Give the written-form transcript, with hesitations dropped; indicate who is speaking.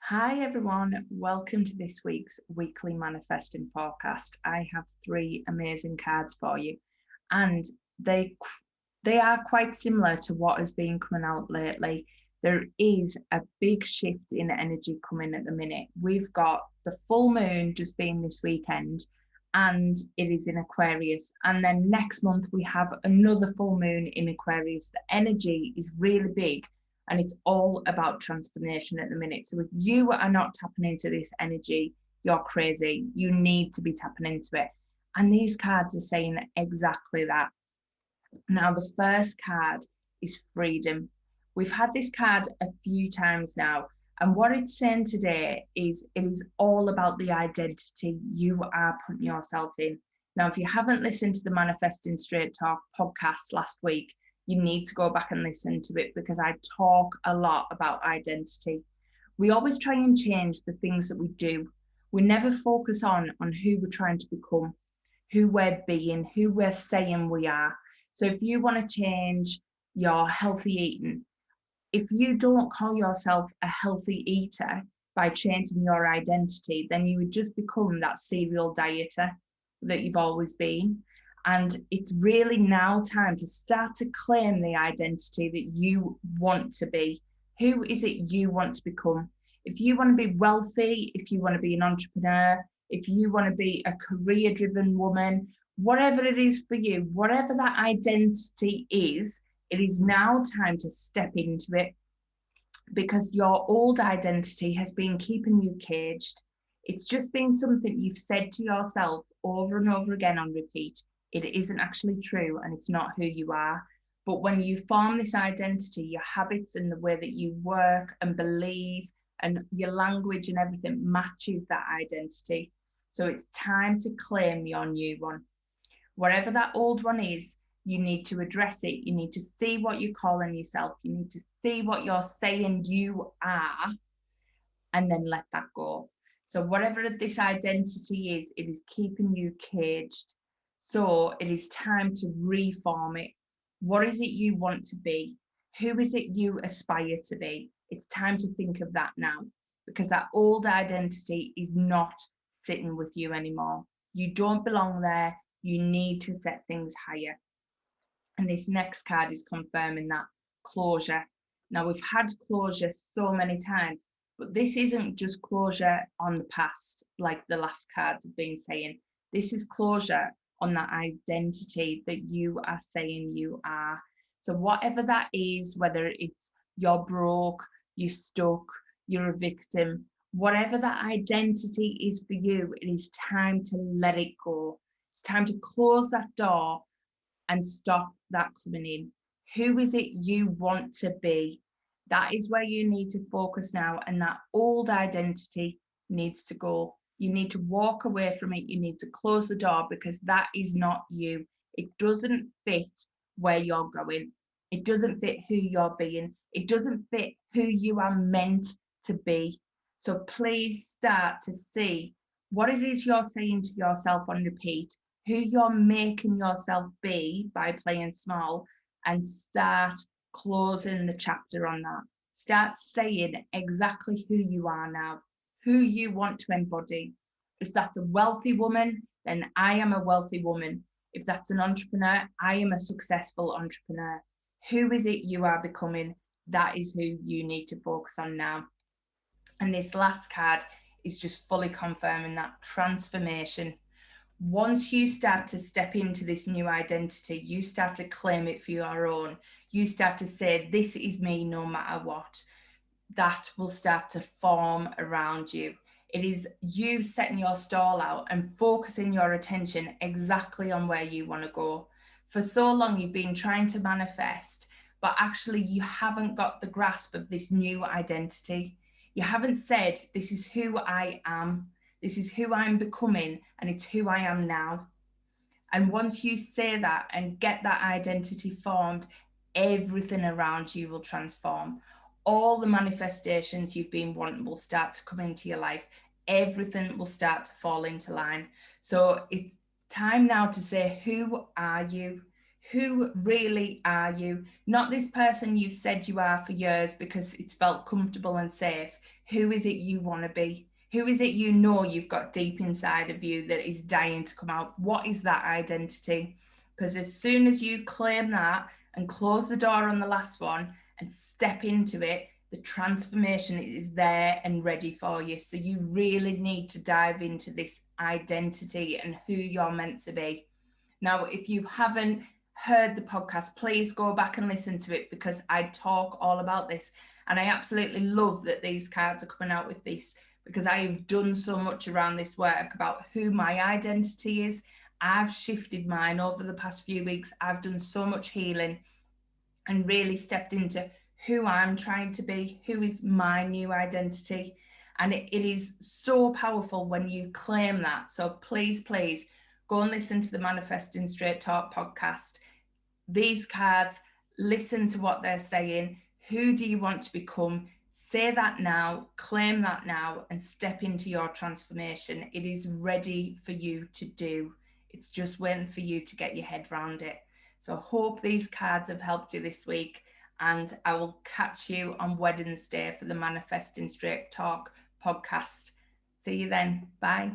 Speaker 1: Hi everyone, welcome to this week's weekly manifesting forecast. I have three amazing cards for you, and they are quite similar to what has been coming out lately. There is a big shift in energy coming at the minute. We've got the full moon just being this weekend, and it is in Aquarius. And then next month we have another full moon in Aquarius. The energy is really big and it's all about transformation at the minute. So if you are not tapping into this energy, you're crazy. You need to be tapping into it. And these cards are saying exactly that. Now, the first card is freedom. We've had this card a few times now. And what it's saying today is it is all about the identity you are putting yourself in. Now, if you haven't listened to the Manifesting Straight Talk podcast last week, you need to go back and listen to it because I talk a lot about identity. We always try and change the things that we do. We never focus on who we're trying to become, who we're being, who we're saying we are. So if you want to change your healthy eating, if you don't call yourself a healthy eater by changing your identity, then you would just become that serial dieter that you've always been. And it's really now time to start to claim the identity that you want to be. Who is it you want to become? If you want to be wealthy, if you want to be an entrepreneur, if you want to be a career-driven woman, whatever it is for you, whatever that identity is, it is now time to step into it because your old identity has been keeping you caged. It's just been something you've said to yourself over and over again on repeat. It isn't actually true and it's not who you are. But when you form this identity, your habits and the way that you work and believe and your language and everything matches that identity. So it's time to claim your new one. Whatever that old one is, you need to address it. You need to see what you're calling yourself. You need to see what you're saying you are and then let that go. So whatever this identity is, it is keeping you caged. So it is time to reform it. What is it you want to be? Who is it you aspire to be? It's time to think of that now because that old identity is not sitting with you anymore. You don't belong there. You need to set things higher. And this next card is confirming that closure. Now, we've had closure so many times, but this isn't just closure on the past, like the last cards have been saying. This is closure on that identity that you are saying you are. So whatever that is, whether it's you're broke, you're stuck, you're a victim, whatever that identity is for you, it is time to let it go. It's time to close that door and stop that coming in. Who is it you want to be? That is where you need to focus now, and that old identity needs to go. You need to walk away from it. You need to close the door because that is not you. It doesn't fit where you're going. It doesn't fit who you're being. It doesn't fit who you are meant to be. So please start to see what it is you're saying to yourself on repeat, who you're making yourself be by playing small, and start closing the chapter on that. Start saying exactly who you are now, who you want to embody. If that's a wealthy woman, then I am a wealthy woman. If that's an entrepreneur, I am a successful entrepreneur. Who is it you are becoming? That is who you need to focus on now. And this last card is just fully confirming that transformation. Once you start to step into this new identity, you start to claim it for your own. You start to say, this is me no matter what. That will start to form around you. It is you setting your stall out and focusing your attention exactly on where you want to go. For so long, you've been trying to manifest, but actually you haven't got the grasp of this new identity. You haven't said, this is who I am. This is who I'm becoming, and it's who I am now. And once you say that and get that identity formed, everything around you will transform. All the manifestations you've been wanting will start to come into your life. Everything will start to fall into line. So it's time now to say, who are you? Who really are you? Not this person you've said you are for years because it's felt comfortable and safe. Who is it you want to be? Who is it you know you've got deep inside of you that is dying to come out? What is that identity? Because as soon as you claim that and close the door on the last one and step into it, the transformation is there and ready for you. So you really need to dive into this identity and who you're meant to be. Now, if you haven't heard the podcast, please go back and listen to it because I talk all about this. And I absolutely love that these cards are coming out with this because I've done so much around this work about who my identity is. I've shifted mine over the past few weeks. I've done so much healing and really stepped into who I'm trying to be, who is my new identity. And it is so powerful when you claim that. So please, please go and listen to the Manifesting Straight Talk podcast. These cards, listen to what they're saying. Who do you want to become? Say that now, claim that now, and step into your transformation. It is ready for you to do. It's just waiting for you to get your head around it. So I hope these cards have helped you this week, and I will catch you on Wednesday for the Manifesting Straight Talk podcast. See you then. Bye.